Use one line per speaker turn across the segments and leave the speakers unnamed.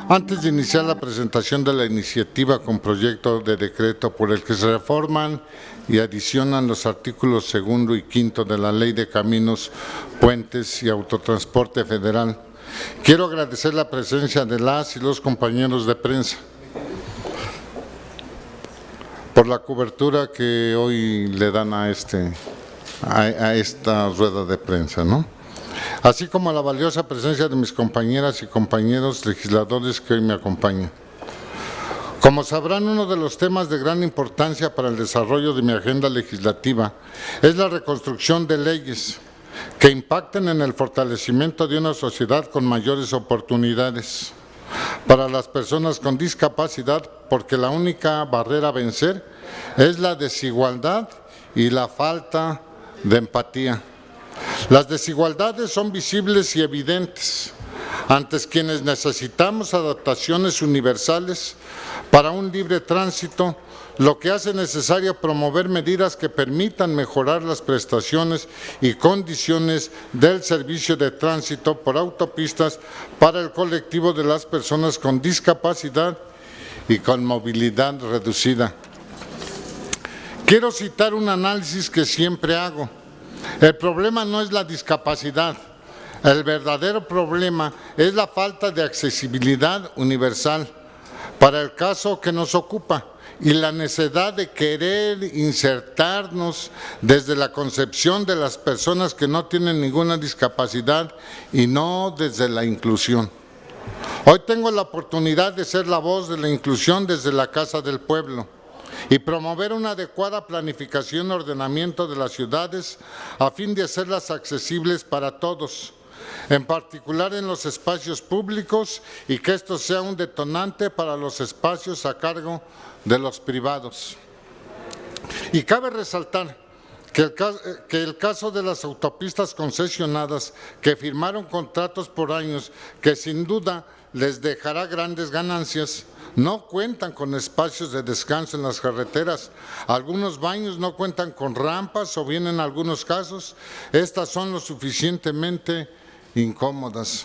Antes de iniciar la presentación de la iniciativa con proyecto de decreto por el que se reforman y adicionan los artículos 2 y 5 de la Ley de Caminos, Puentes y Autotransporte Federal, quiero agradecer la presencia de las y los compañeros de prensa por la cobertura que hoy le dan a esta rueda de prensa, ¿no? Así como la valiosa presencia de mis compañeras y compañeros legisladores que hoy me acompañan. Como sabrán, uno de los temas de gran importancia para el desarrollo de mi agenda legislativa es la reconstrucción de leyes que impacten en el fortalecimiento de una sociedad con mayores oportunidades para las personas con discapacidad, porque la única barrera a vencer es la desigualdad y la falta de empatía. Las desigualdades son visibles y evidentes ante quienes necesitamos adaptaciones universales para un libre tránsito, lo que hace necesario promover medidas que permitan mejorar las prestaciones y condiciones del servicio de tránsito por autopistas para el colectivo de las personas con discapacidad y con movilidad reducida. Quiero citar un análisis que siempre hago. El problema no es la discapacidad, el verdadero problema es la falta de accesibilidad universal para el caso que nos ocupa y la necesidad de querer insertarnos desde la concepción de las personas que no tienen ninguna discapacidad y no desde la inclusión. Hoy tengo la oportunidad de ser la voz de la inclusión desde la Casa del Pueblo y promover una adecuada planificación y ordenamiento de las ciudades a fin de hacerlas accesibles para todos, en particular en los espacios públicos, y que esto sea un detonante para los espacios a cargo de los privados. Y cabe resaltar que el caso de las autopistas concesionadas que firmaron contratos por años que sin duda les dejará grandes ganancias, no cuentan con espacios de descanso en las carreteras. Algunos baños no cuentan con rampas o bien en algunos casos estas son lo suficientemente incómodas.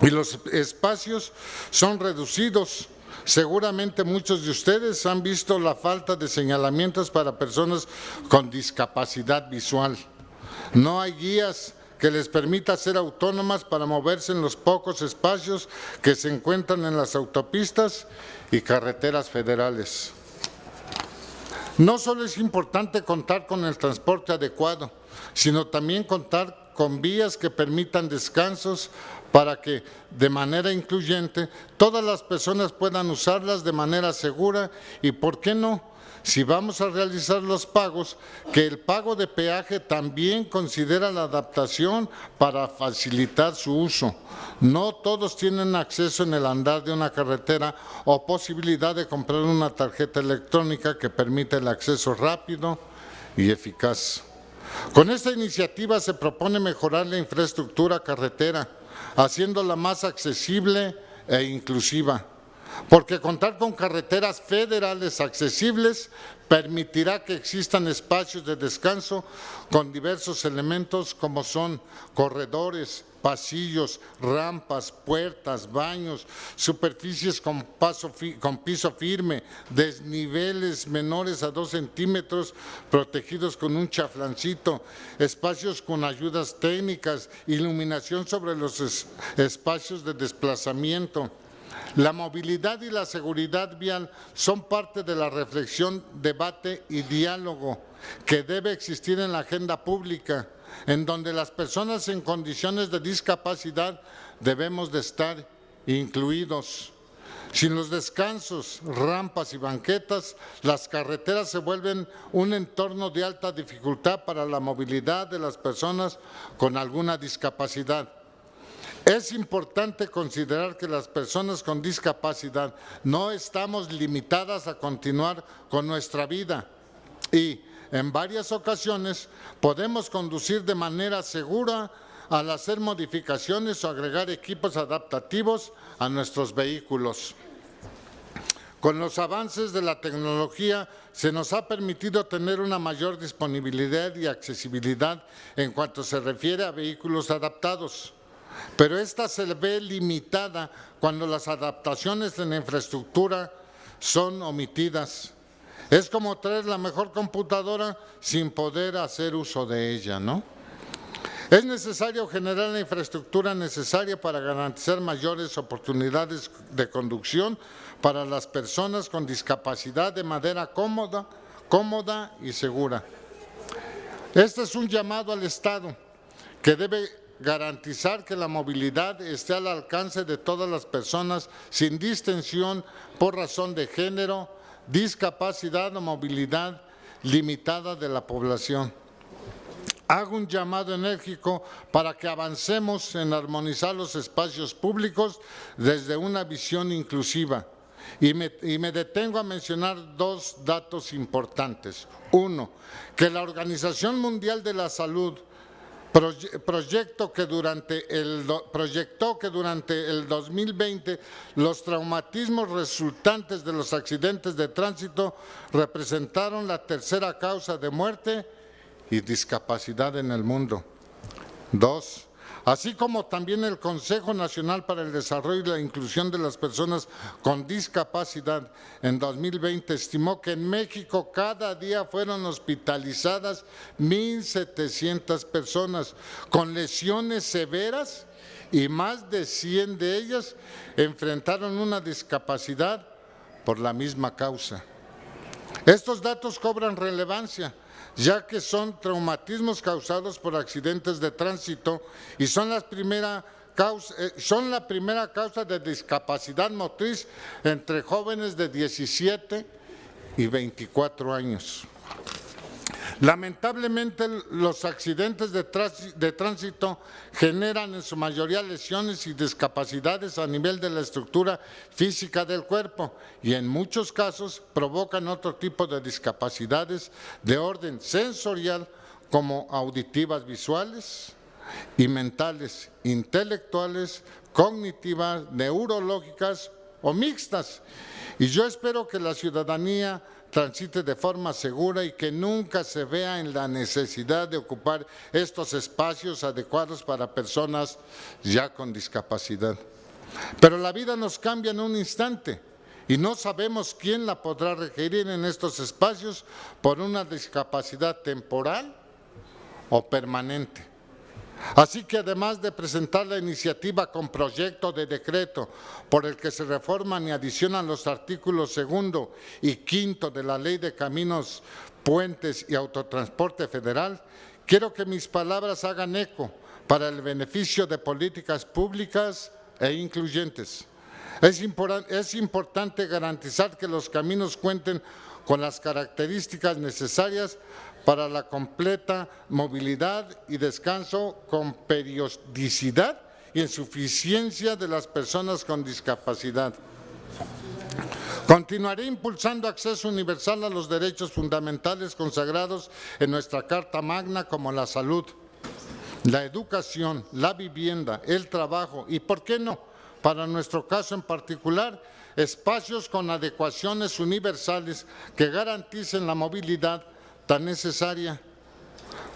Y los espacios son reducidos. Seguramente muchos de ustedes han visto la falta de señalamientos para personas con discapacidad visual. No hay guías que les permita ser autónomas para moverse en los pocos espacios que se encuentran en las autopistas y carreteras federales. No solo es importante contar con el transporte adecuado, sino también contar con vías que permitan descansos para que, de manera incluyente, todas las personas puedan usarlas de manera segura y, ¿por qué no?, si vamos a realizar los pagos, que el pago de peaje también considera la adaptación para facilitar su uso. No todos tienen acceso en el andar de una carretera o posibilidad de comprar una tarjeta electrónica que permite el acceso rápido y eficaz. Con esta iniciativa se propone mejorar la infraestructura carretera, haciéndola más accesible e inclusiva, porque contar con carreteras federales accesibles permitirá que existan espacios de descanso con diversos elementos como son corredores, pasillos, rampas, puertas, baños, superficies con piso firme, desniveles menores a 2 centímetros protegidos con un chaflancito, espacios con ayudas técnicas, iluminación sobre los espacios de desplazamiento. La movilidad y la seguridad vial son parte de la reflexión, debate y diálogo que debe existir en la agenda pública, en donde las personas en condiciones de discapacidad debemos de estar incluidos. Sin los descansos, rampas y banquetas, las carreteras se vuelven un entorno de alta dificultad para la movilidad de las personas con alguna discapacidad. Es importante considerar que las personas con discapacidad no estamos limitadas a continuar con nuestra vida y en varias ocasiones podemos conducir de manera segura al hacer modificaciones o agregar equipos adaptativos a nuestros vehículos. Con los avances de la tecnología se nos ha permitido tener una mayor disponibilidad y accesibilidad en cuanto se refiere a vehículos adaptados. pero esta se ve limitada cuando las adaptaciones en la infraestructura son omitidas. Es como traer la mejor computadora sin poder hacer uso de ella, ¿no? Es necesario generar la infraestructura necesaria para garantizar mayores oportunidades de conducción para las personas con discapacidad de manera cómoda y segura. Este es un llamado al Estado que debe garantizar que la movilidad esté al alcance de todas las personas sin distinción por razón de género, discapacidad o movilidad limitada de la población. Hago un llamado enérgico para que avancemos en armonizar los espacios públicos desde una visión inclusiva. Y me detengo a mencionar dos datos importantes. Uno, que la Organización Mundial de la Salud proyectó que durante el 2020 los traumatismos resultantes de los accidentes de tránsito representaron la tercera causa de muerte y discapacidad en el mundo. Dos, así como también el Consejo Nacional para el Desarrollo y la Inclusión de las Personas con Discapacidad en 2020 estimó que en México cada día fueron hospitalizadas 1,700 personas con lesiones severas y más de 100 de ellas enfrentaron una discapacidad por la misma causa. Estos datos cobran relevancia, ya que son traumatismos causados por accidentes de tránsito y son la primera causa de discapacidad motriz entre jóvenes de 17 y 24 años. Lamentablemente, los accidentes de tránsito generan en su mayoría lesiones y discapacidades a nivel de la estructura física del cuerpo y en muchos casos provocan otro tipo de discapacidades de orden sensorial como auditivas visuales y mentales, intelectuales, cognitivas, neurológicas o mixtas. Y yo espero que la ciudadanía transite de forma segura y que nunca se vea en la necesidad de ocupar estos espacios adecuados para personas ya con discapacidad. Pero la vida nos cambia en un instante y no sabemos quién la podrá requerir en estos espacios por una discapacidad temporal o permanente. Así que además de presentar la iniciativa con proyecto de decreto por el que se reforman y adicionan los artículos 2 y 5 de la Ley de Caminos, Puentes y Autotransporte Federal, quiero que mis palabras hagan eco para el beneficio de políticas públicas e incluyentes. Es importante garantizar que los caminos cuenten con las características necesarias para la completa movilidad y descanso con periodicidad y en suficiencia de las personas con discapacidad. Continuaré impulsando acceso universal a los derechos fundamentales consagrados en nuestra Carta Magna como la salud, la educación, la vivienda, el trabajo y, ¿por qué no?, para nuestro caso en particular, espacios con adecuaciones universales que garanticen la movilidad tan necesaria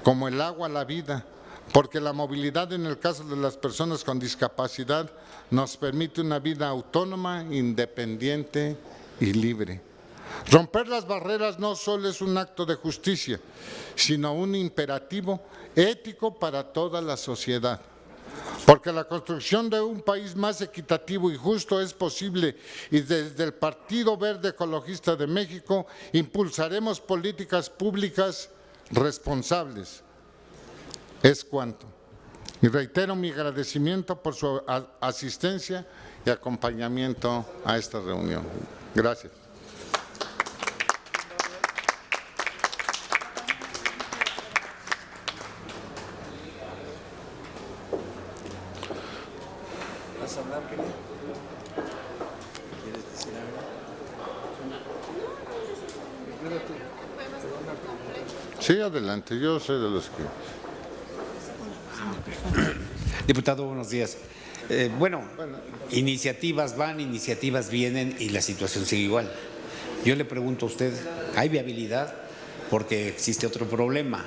como el agua a la vida, porque la movilidad en el caso de las personas con discapacidad nos permite una vida autónoma, independiente y libre. Romper las barreras no solo es un acto de justicia, sino un imperativo ético para toda la sociedad. Porque la construcción de un país más equitativo y justo es posible y desde el Partido Verde Ecologista de México impulsaremos políticas públicas responsables. Es cuanto. Y reitero mi agradecimiento por su asistencia y acompañamiento a esta reunión. Gracias. Sí, adelante, yo soy de los que…
Diputado, buenos días. Iniciativas van, iniciativas vienen y la situación sigue igual. Yo le pregunto a usted, ¿hay viabilidad? Porque existe otro problema.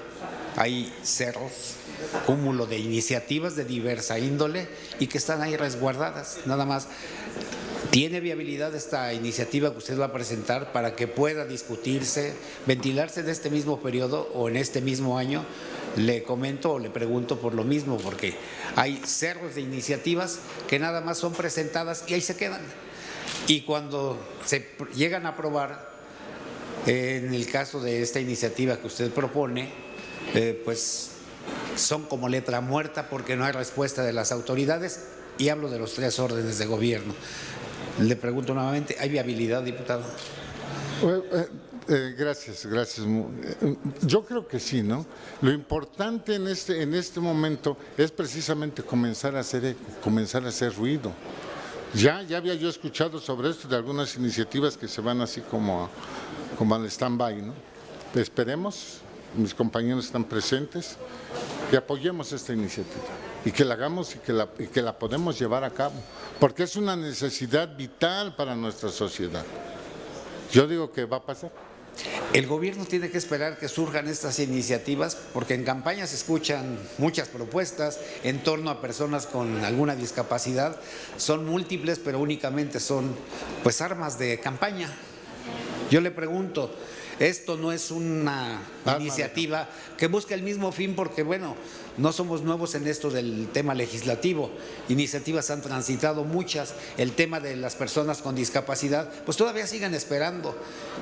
hay cerros, cúmulo de iniciativas de diversa índole y que están ahí resguardadas. Nada más, ¿tiene viabilidad esta iniciativa que usted va a presentar para que pueda discutirse, ventilarse en este mismo periodo o en este mismo año? Le comento o le pregunto por lo mismo, porque hay cerros de iniciativas que nada más son presentadas y ahí se quedan. Y cuando se llegan a aprobar, en el caso de esta iniciativa que usted propone, pues son como letra muerta porque no hay respuesta de las autoridades, y hablo de los 3 órdenes de gobierno. Le pregunto nuevamente, ¿hay viabilidad, diputado?
Gracias. Yo creo que sí, ¿no? Lo importante en este momento es precisamente comenzar a hacer eco, comenzar a hacer ruido. Ya había yo escuchado sobre esto de algunas iniciativas que se van así como al stand-by, ¿no? Esperemos, mis compañeros están presentes, y apoyemos esta iniciativa y que la hagamos y que la podemos llevar a cabo, porque es una necesidad vital para nuestra sociedad. Yo digo que va a pasar.
El gobierno tiene que esperar que surjan estas iniciativas, porque en campaña se escuchan muchas propuestas en torno a personas con alguna discapacidad. Son múltiples, pero únicamente son pues armas de campaña. Yo le pregunto, esto no es una iniciativa que busca el mismo fin, porque bueno, no somos nuevos en esto del tema legislativo, iniciativas han transitado muchas, el tema de las personas con discapacidad, pues todavía siguen esperando,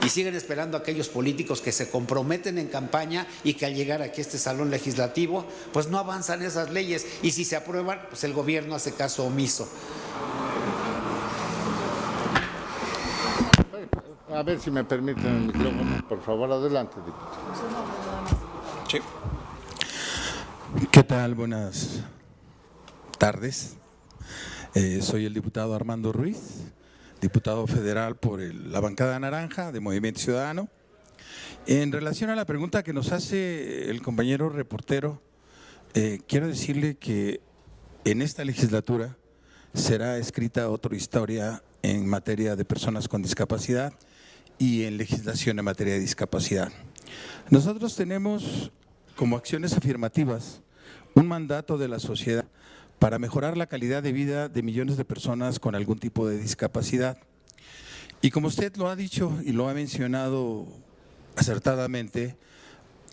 y siguen esperando a aquellos políticos que se comprometen en campaña y que al llegar aquí a este salón legislativo, pues no avanzan esas leyes, y si se aprueban, pues el gobierno hace caso omiso.
A ver si me permiten el micrófono, por favor, adelante, diputado.
Sí. ¿Qué tal? Buenas tardes. Soy el diputado Armando Ruiz, diputado federal por la bancada naranja de Movimiento Ciudadano. En relación a la pregunta que nos hace el compañero reportero, quiero decirle que en esta legislatura será escrita otra historia en materia de personas con discapacidad y en legislación en materia de discapacidad. Nosotros tenemos como acciones afirmativas un mandato de la sociedad para mejorar la calidad de vida de millones de personas con algún tipo de discapacidad. Y como usted lo ha dicho y lo ha mencionado acertadamente,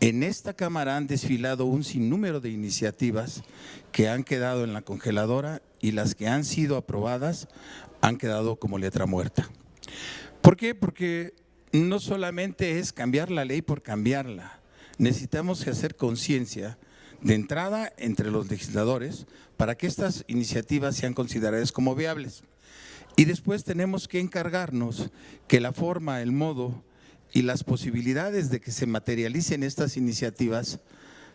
en esta Cámara han desfilado un sinnúmero de iniciativas que han quedado en la congeladora, y las que han sido aprobadas han quedado como letra muerta. ¿Por qué? Porque no solamente es cambiar la ley por cambiarla, necesitamos hacer conciencia de entrada entre los legisladores para que estas iniciativas sean consideradas como viables. Y después tenemos que encargarnos que la forma, el modo y las posibilidades de que se materialicen estas iniciativas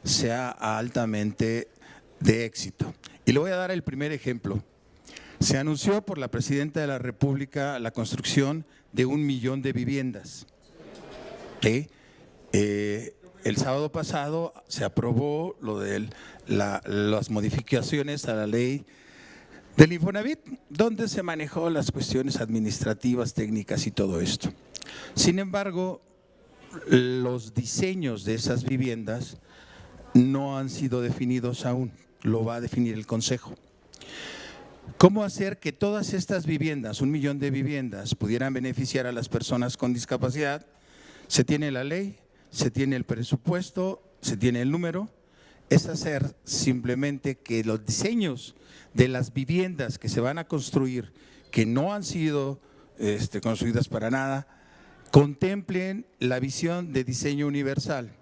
sea altamente de éxito. Y le voy a dar el primer ejemplo. Se anunció por la Presidenta de la República la construcción de 1 millón de viviendas. El sábado pasado se aprobó lo de las modificaciones a la ley del Infonavit, donde se manejó las cuestiones administrativas, técnicas y todo esto. Sin embargo, los diseños de esas viviendas no han sido definidos aún, lo va a definir el Consejo. ¿Cómo hacer que todas estas viviendas, 1 millón de viviendas, pudieran beneficiar a las personas con discapacidad? Se tiene la ley, se tiene el presupuesto, se tiene el número. Es hacer simplemente que los diseños de las viviendas que se van a construir, que no han sido construidas para nada, contemplen la visión de diseño universal.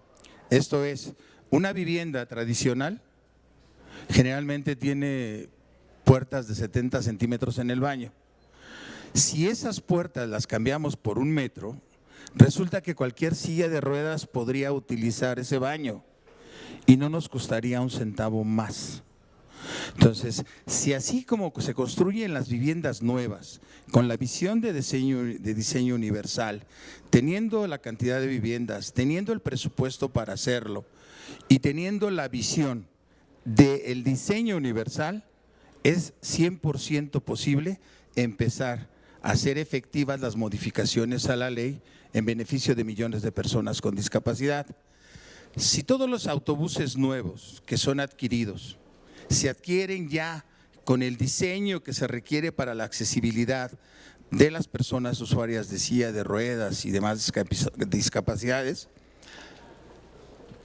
Esto es, una vivienda tradicional generalmente tiene puertas de 70 centímetros en el baño. Si esas puertas las cambiamos por 1 metro, resulta que cualquier silla de ruedas podría utilizar ese baño y no nos costaría 1 centavo más. Entonces, si así como se construyen las viviendas nuevas, con la visión de diseño universal, teniendo la cantidad de viviendas, teniendo el presupuesto para hacerlo y teniendo la visión del diseño universal, es 100% posible empezar a hacer efectivas las modificaciones a la ley en beneficio de millones de personas con discapacidad. Si todos los autobuses nuevos que son adquiridos se adquieren ya con el diseño que se requiere para la accesibilidad de las personas usuarias de silla de ruedas y demás discapacidades,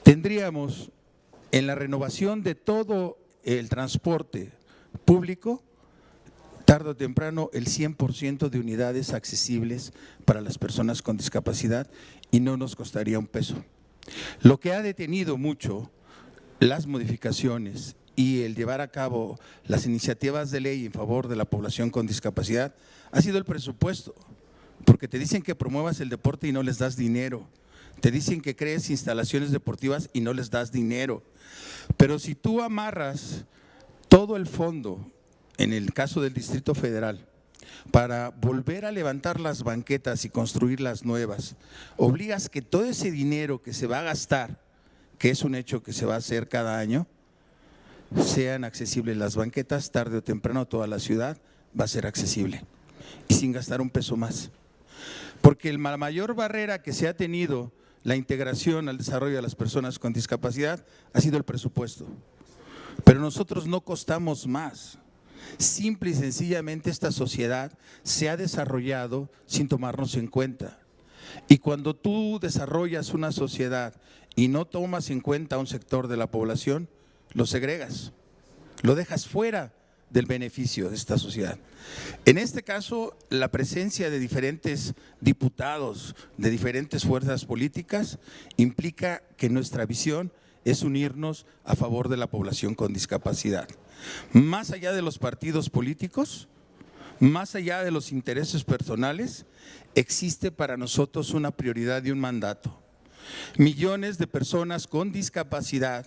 tendríamos en la renovación de todo el transporte público, tarde o temprano, el 100% de unidades accesibles para las personas con discapacidad y no nos costaría un peso. Lo que ha detenido mucho las modificaciones y el llevar a cabo las iniciativas de ley en favor de la población con discapacidad ha sido el presupuesto, porque te dicen que promuevas el deporte y no les das dinero, te dicen que crees instalaciones deportivas y no les das dinero, pero si tú amarras todo el fondo, en el caso del Distrito Federal, para volver a levantar las banquetas y construir las nuevas, obligas que todo ese dinero que se va a gastar, que es un hecho que se va a hacer cada año, sean accesibles las banquetas, tarde o temprano toda la ciudad va a ser accesible y sin gastar un peso más. Porque la mayor barrera que se ha tenido la integración al desarrollo de las personas con discapacidad ha sido el presupuesto. Pero nosotros no costamos más. Simple y sencillamente esta sociedad se ha desarrollado sin tomarnos en cuenta. Y cuando tú desarrollas una sociedad y no tomas en cuenta a un sector de la población, lo segregas, lo dejas fuera del beneficio de esta sociedad. En este caso, la presencia de diferentes diputados de diferentes fuerzas políticas implica que nuestra visión es unirnos a favor de la población con discapacidad. Más allá de los partidos políticos, más allá de los intereses personales, existe para nosotros una prioridad y un mandato. Millones de personas con discapacidad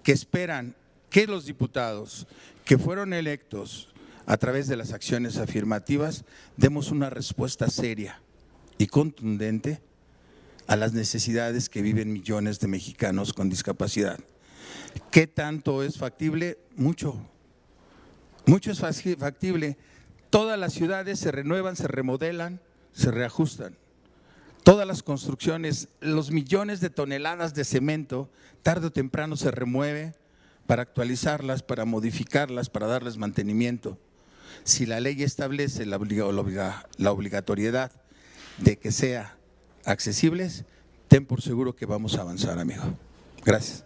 que esperan que los diputados que fueron electos a través de las acciones afirmativas demos una respuesta seria y contundente a las necesidades que viven millones de mexicanos con discapacidad. ¿Qué tanto es factible? Mucho. Mucho es factible. Todas las ciudades se renuevan, se remodelan, se reajustan. Todas las construcciones, los millones de toneladas de cemento, tarde o temprano se remueve para actualizarlas, para modificarlas, para darles mantenimiento. Si la ley establece la obligatoriedad de que sea accesibles, ten por seguro que vamos a avanzar, amigo. Gracias.